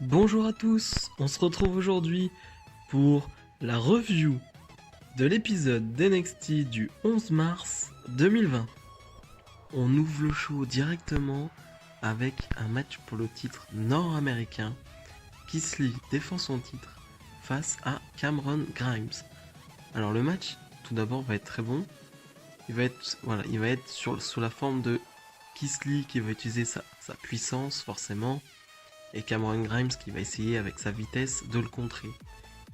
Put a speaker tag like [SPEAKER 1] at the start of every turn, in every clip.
[SPEAKER 1] Bonjour à tous, on se retrouve aujourd'hui pour la review de l'épisode d'NXT du 11 mars 2020. On ouvre le show directement avec un match pour le titre nord-américain. Keith Lee défend son titre face à Cameron Grimes. Alors le match, tout d'abord, va être très bon. Il va être sous la forme de Keith Lee qui va utiliser sa puissance forcément, et Cameron Grimes qui va essayer avec sa vitesse de le contrer.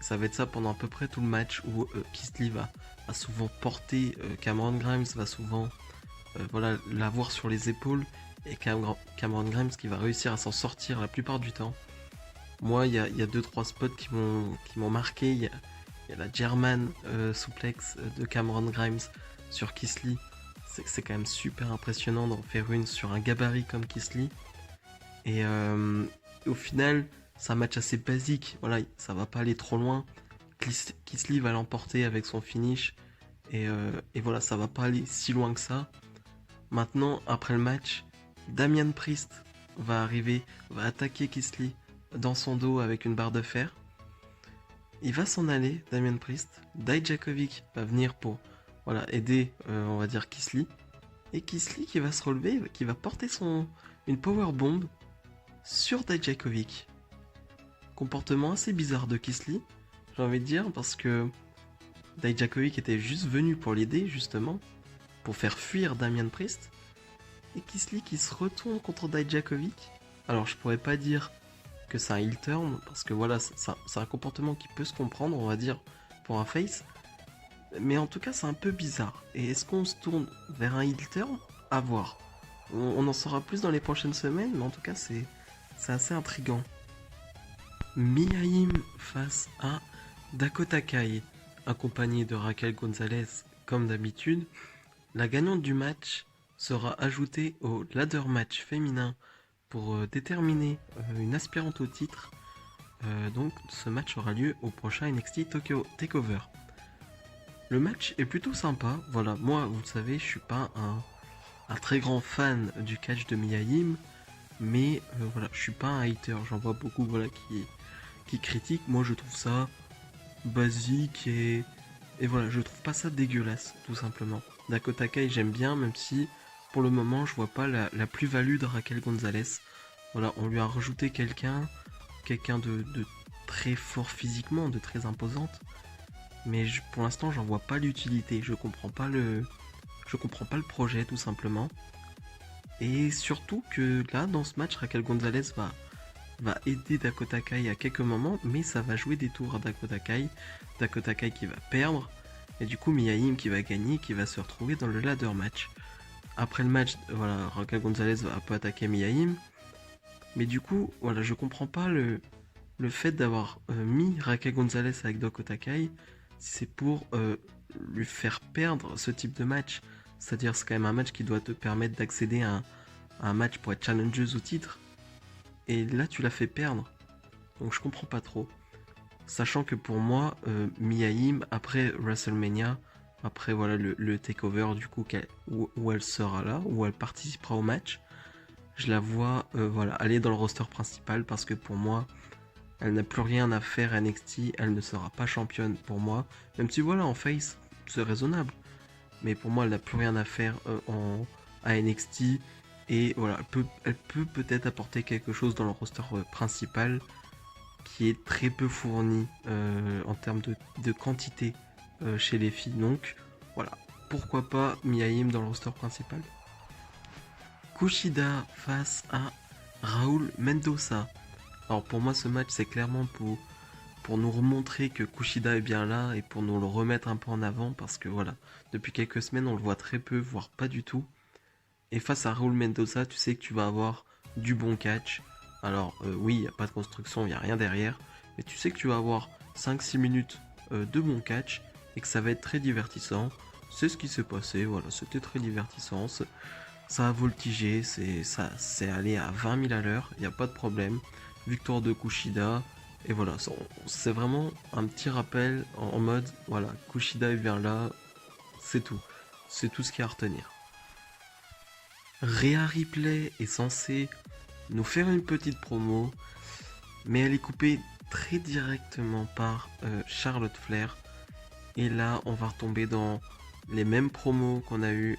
[SPEAKER 1] Ça va être ça pendant à peu près tout le match où Keith Lee va souvent porter Cameron Grimes, va souvent l'avoir sur les épaules, et Cameron Grimes qui va réussir à s'en sortir la plupart du temps. Moi, il y a 2-3 spots qui m'ont marqué. Il y a la German suplex de Cameron Grimes sur Keith Lee. C'est quand même super impressionnant d'en faire une sur un gabarit comme Keith Lee. Et au final, c'est un match assez basique. Voilà, ça va pas aller trop loin. Keith Lee va l'emporter avec son finish. Et voilà, ça va pas aller si loin que ça. Maintenant, après le match, Damian Priest va arriver, va attaquer Keith Lee dans son dos avec une barre de fer. Il va s'en aller, Damian Priest. Dijakovic va venir pour aider, on va dire, Keith Lee. Et Keith Lee qui va se relever, qui va porter une powerbomb sur Dijakovic. Comportement assez bizarre de Keith Lee, j'ai envie de dire, parce que Dijakovic était juste venu pour l'aider, justement, pour faire fuir Damian Priest. Et Keith Lee qui se retourne contre Dijakovic. Alors je pourrais pas dire que c'est un heel turn, parce que voilà, c'est un comportement qui peut se comprendre, on va dire, pour un face. Mais en tout cas, c'est un peu bizarre. Et est-ce qu'on se tourne vers un heel turn? À voir. On en saura plus dans les prochaines semaines, mais en tout cas, c'est assez intriguant. Mia Yim face à Dakota Kai, accompagnée de Raquel Gonzalez comme d'habitude. La gagnante du match sera ajoutée au ladder match féminin pour déterminer une aspirante au titre. Donc ce match aura lieu au prochain NXT Tokyo Takeover. Le match est plutôt sympa. Voilà, moi vous le savez, je suis pas un très grand fan du catch de Mia Yim, mais voilà, je suis pas un hater. J'en vois beaucoup qui critiquent. Moi je trouve ça basique et voilà, je trouve pas ça dégueulasse, tout simplement. Dakota Kai j'aime bien, même si pour le moment je vois pas la plus-value de Raquel Gonzalez. Voilà, on lui a rajouté quelqu'un de très fort physiquement, de très imposante, mais pour l'instant j'en vois pas l'utilité. Je comprends pas le projet, tout simplement. Et surtout que là, dans ce match, Raquel Gonzalez va aider Dakota Kai à quelques moments, mais ça va jouer des tours à Dakota Kai. Dakota Kai qui va perdre, et du coup Mia Yim qui va gagner, qui va se retrouver dans le ladder match. Après le match, voilà, Raquel Gonzalez va un peu attaquer Mia Yim, mais du coup, voilà, je comprends pas le fait d'avoir mis Raquel Gonzalez avec Dakota Kai, si c'est pour lui faire perdre ce type de match. C'est-à-dire, c'est quand même un match qui doit te permettre d'accéder à un match pour être challengeuse au titre. Et là, tu l'as fait perdre. Donc, je comprends pas trop. Sachant que pour moi, Mia Yim, après WrestleMania, après voilà le takeover du coup où elle sera là, où elle participera au match, je la vois aller dans le roster principal, parce que pour moi, elle n'a plus rien à faire à NXT, elle ne sera pas championne pour moi. Même si voilà, en face, c'est raisonnable. Mais pour moi, elle n'a plus rien à faire à NXT. Et voilà, elle peut peut-être apporter quelque chose dans le roster principal, qui est très peu fourni en termes de quantité chez les filles. Donc voilà, pourquoi pas Mia Yim dans le roster principal. Kushida face à Raúl Mendoza. Alors pour moi, ce match, c'est clairement pour nous remontrer que Kushida est bien là, et pour nous le remettre un peu en avant, parce que voilà, depuis quelques semaines, on le voit très peu, voire pas du tout. Et face à Raúl Mendoza, tu sais que tu vas avoir du bon catch. Alors oui, il n'y a pas de construction, il n'y a rien derrière, mais tu sais que tu vas avoir 5-6 minutes de bon catch, et que ça va être très divertissant. C'est ce qui s'est passé, voilà, c'était très divertissant. Ça a voltigé, c'est allé à 20 000 à l'heure, il n'y a pas de problème. Victoire de Kushida, et voilà, c'est vraiment un petit rappel en mode, voilà, Kushida est bien là, c'est tout. C'est tout ce qu'il y a à retenir. Rhea Ripley est censé nous faire une petite promo. mais elle est coupée très directement par Charlotte Flair. Et là, on va retomber dans les mêmes promos qu'on a eu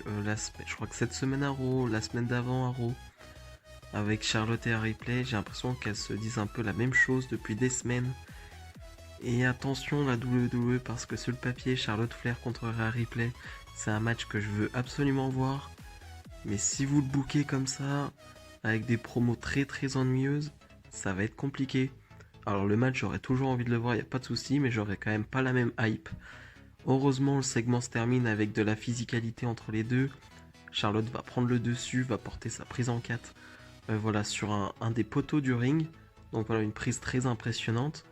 [SPEAKER 1] je crois que cette semaine à Raw, la semaine d'avant à Raw, avec Charlotte et Ripley. J'ai l'impression qu'elles se disent un peu la même chose depuis des semaines. Et attention la WWE, parce que sur le papier, Charlotte Flair contre Rhea Ripley, c'est un match que je veux absolument voir. Mais si vous le bookez comme ça, avec des promos très très ennuyeuses, ça va être compliqué. Alors le match, j'aurais toujours envie de le voir, y a pas de souci, mais j'aurais quand même pas la même hype. Heureusement, le segment se termine avec de la physicalité entre les deux. Charlotte va prendre le dessus, va porter sa prise en 4 voilà, sur un des poteaux du ring. Donc voilà, une prise très impressionnante.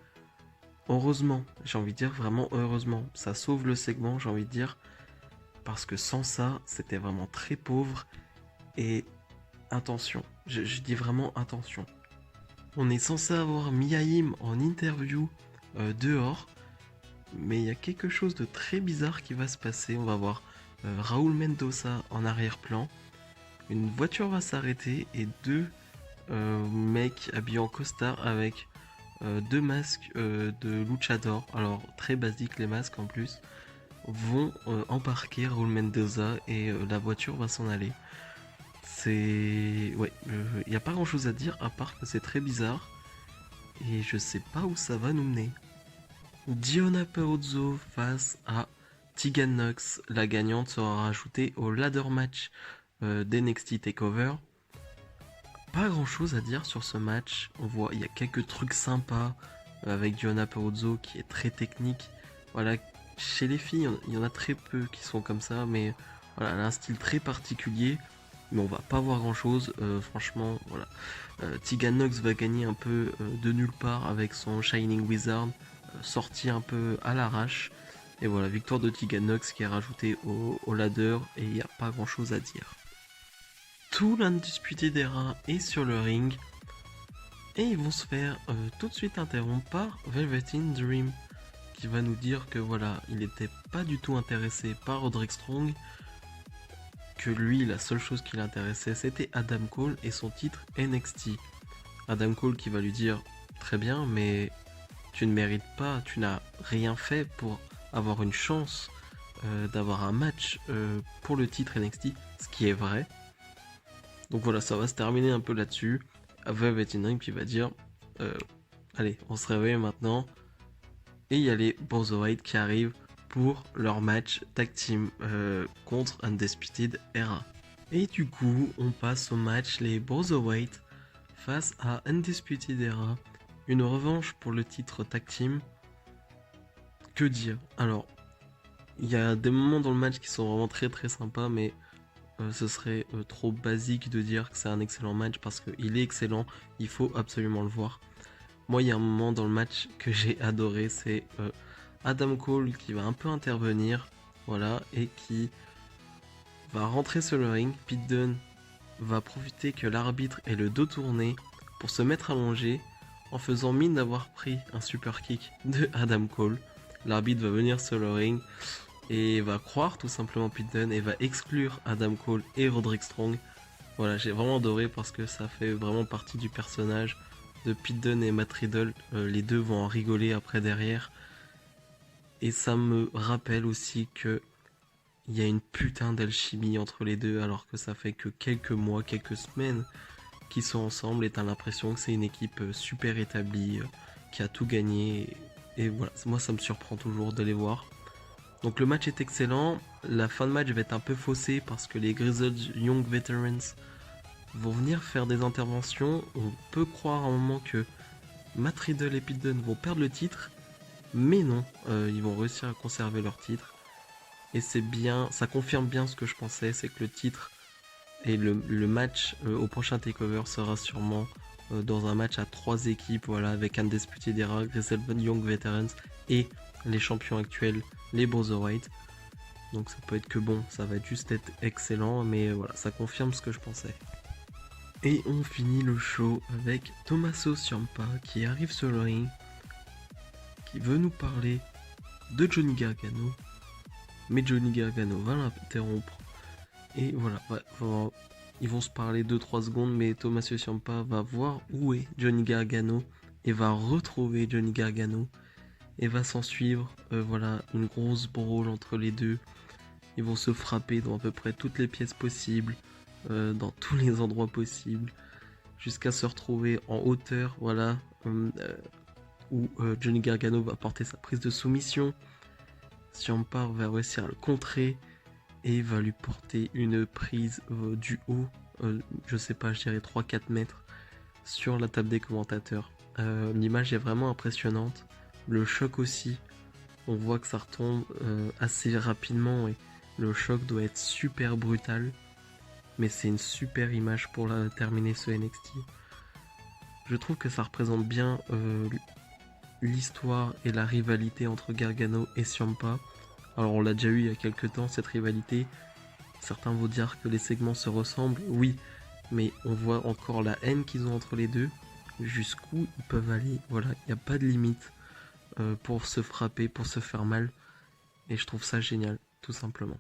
[SPEAKER 1] Heureusement, j'ai envie de dire vraiment heureusement. Ça sauve le segment, j'ai envie de dire. Parce que sans ça, c'était vraiment très pauvre. Et attention, je dis vraiment attention. On est censé avoir Mia-Yim en interview dehors. Mais il y a quelque chose de très bizarre qui va se passer. On va voir Raúl Mendoza en arrière-plan. Une voiture va s'arrêter et deux mecs habillés en costard avec deux masques de luchador. Alors très basique les masques en plus. Vont embarquer Raúl Mendoza et la voiture va s'en aller. C'est... Ouais, il n'y a pas grand chose à dire à part que c'est très bizarre. Et je sais pas où ça va nous mener. Diona Peuzzo face à Tegan Nox. La gagnante sera rajoutée au ladder match d'NXT TakeOver. Pas grand chose à dire sur ce match. On voit, il y a quelques trucs sympas avec Diona Peuzzo qui est très technique. Voilà, chez les filles, il y en a très peu qui sont comme ça, mais voilà, elle a un style très particulier. Mais on va pas voir grand chose, franchement, voilà. Tegan Nox va gagner un peu de nulle part avec son Shining Wizard, sorti un peu à l'arrache. Et voilà, victoire de Tegan Nox qui est rajoutée au ladder et il n'y a pas grand chose à dire. Tout l'Undisputed Era est sur le ring et ils vont se faire tout de suite interrompre par Velveteen Dream qui va nous dire que voilà, il n'était pas du tout intéressé par Roderick Strong, que lui, la seule chose qui l'intéressait, c'était Adam Cole et son titre NXT. Adam Cole qui va lui dire très bien, mais tu ne mérites pas, tu n'as rien fait pour avoir une chance d'avoir un match pour le titre NXT, ce qui est vrai. Donc voilà, ça va se terminer un peu là-dessus. Velveteen Dream qui va dire allez, on se réveille maintenant. Et il y a les White qui arrivent pour leur match tag team contre Undisputed Era. Et du coup, on passe au match les White face à Undisputed Era. Une revanche pour le titre tag team. Que dire? Alors, il y a des moments dans le match qui sont vraiment très très sympas, mais ce serait trop basique de dire que c'est un excellent match parce qu'il est excellent, il faut absolument le voir. Moi, il y a un moment dans le match que j'ai adoré, c'est Adam Cole qui va un peu intervenir, voilà, et qui va rentrer sur le ring. Pete Dunne va profiter que l'arbitre ait le dos tourné pour se mettre allongé en faisant mine d'avoir pris un super kick de Adam Cole. L'arbitre va venir sur le ring et va croire tout simplement Pete Dunne et va exclure Adam Cole et Roderick Strong. Voilà, j'ai vraiment adoré parce que ça fait vraiment partie du personnage de Pete Dunne et Matt Riddle. Les deux vont en rigoler après derrière. Et ça me rappelle aussi que il y a une putain d'alchimie entre les deux alors que ça fait que quelques mois, quelques semaines qu'ils sont ensemble et t'as l'impression que c'est une équipe super établie qui a tout gagné. Et voilà, moi ça me surprend toujours de les voir. Donc le match est excellent. La fin de match va être un peu faussée parce que les Grizzled Young Veterans vont venir faire des interventions. On peut croire à un moment que Matt Riddle et Pete Dunne vont perdre le titre, mais non, ils vont réussir à conserver leur titre. Et c'est bien, ça confirme bien ce que je pensais, c'est que le titre et le match au prochain takeover sera sûrement dans un match à 3 équipes, voilà, avec Undisputed Era, Grizzled Young Veterans et les champions actuels, les White. Donc ça peut être que bon, ça va juste être excellent, mais voilà, ça confirme ce que je pensais. Et on finit le show avec Tommaso Ciampa qui arrive sur le ring, qui veut nous parler de Johnny Gargano, mais Johnny Gargano va l'interrompre. Et voilà, ils vont se parler 2-3 secondes, mais Tommaso Ciampa va voir où est Johnny Gargano et va retrouver Johnny Gargano. Et va s'en suivre voilà, une grosse brawl entre les deux. Ils vont se frapper dans à peu près toutes les pièces possibles, dans tous les endroits possibles, jusqu'à se retrouver en hauteur, voilà, où Johnny Gargano va porter sa prise de soumission. Ciampa va réussir à le contrer et va lui porter une prise du haut, je sais pas, je dirais 3-4 mètres, sur la table des commentateurs. L'image est vraiment impressionnante, le choc aussi, on voit que ça retombe assez rapidement et le choc doit être super brutal, mais c'est une super image pour terminer ce NXT. Je trouve que ça représente bien l'histoire et la rivalité entre Gargano et Ciampa. Alors on l'a déjà eu il y a quelques temps cette rivalité. Certains vont dire que les segments se ressemblent, oui, mais on voit encore la haine qu'ils ont entre les deux, jusqu'où ils peuvent aller. Voilà, il n'y a pas de limite pour se frapper, pour se faire mal, et je trouve ça génial, tout simplement.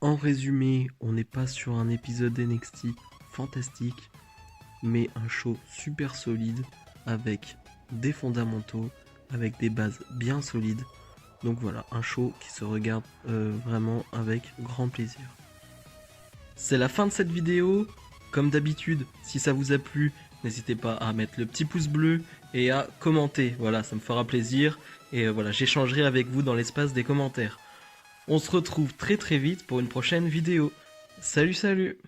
[SPEAKER 1] En résumé, on n'est pas sur un épisode NXT fantastique, mais un show super solide avec des fondamentaux, avec des bases bien solides. Donc voilà, un show qui se regarde vraiment avec grand plaisir. C'est la fin de cette vidéo. Comme d'habitude, si ça vous a plu, n'hésitez pas à mettre le petit pouce bleu et à commenter. Voilà, ça me fera plaisir. Et voilà, j'échangerai avec vous dans l'espace des commentaires. On se retrouve très vite pour une prochaine vidéo. Salut, salut!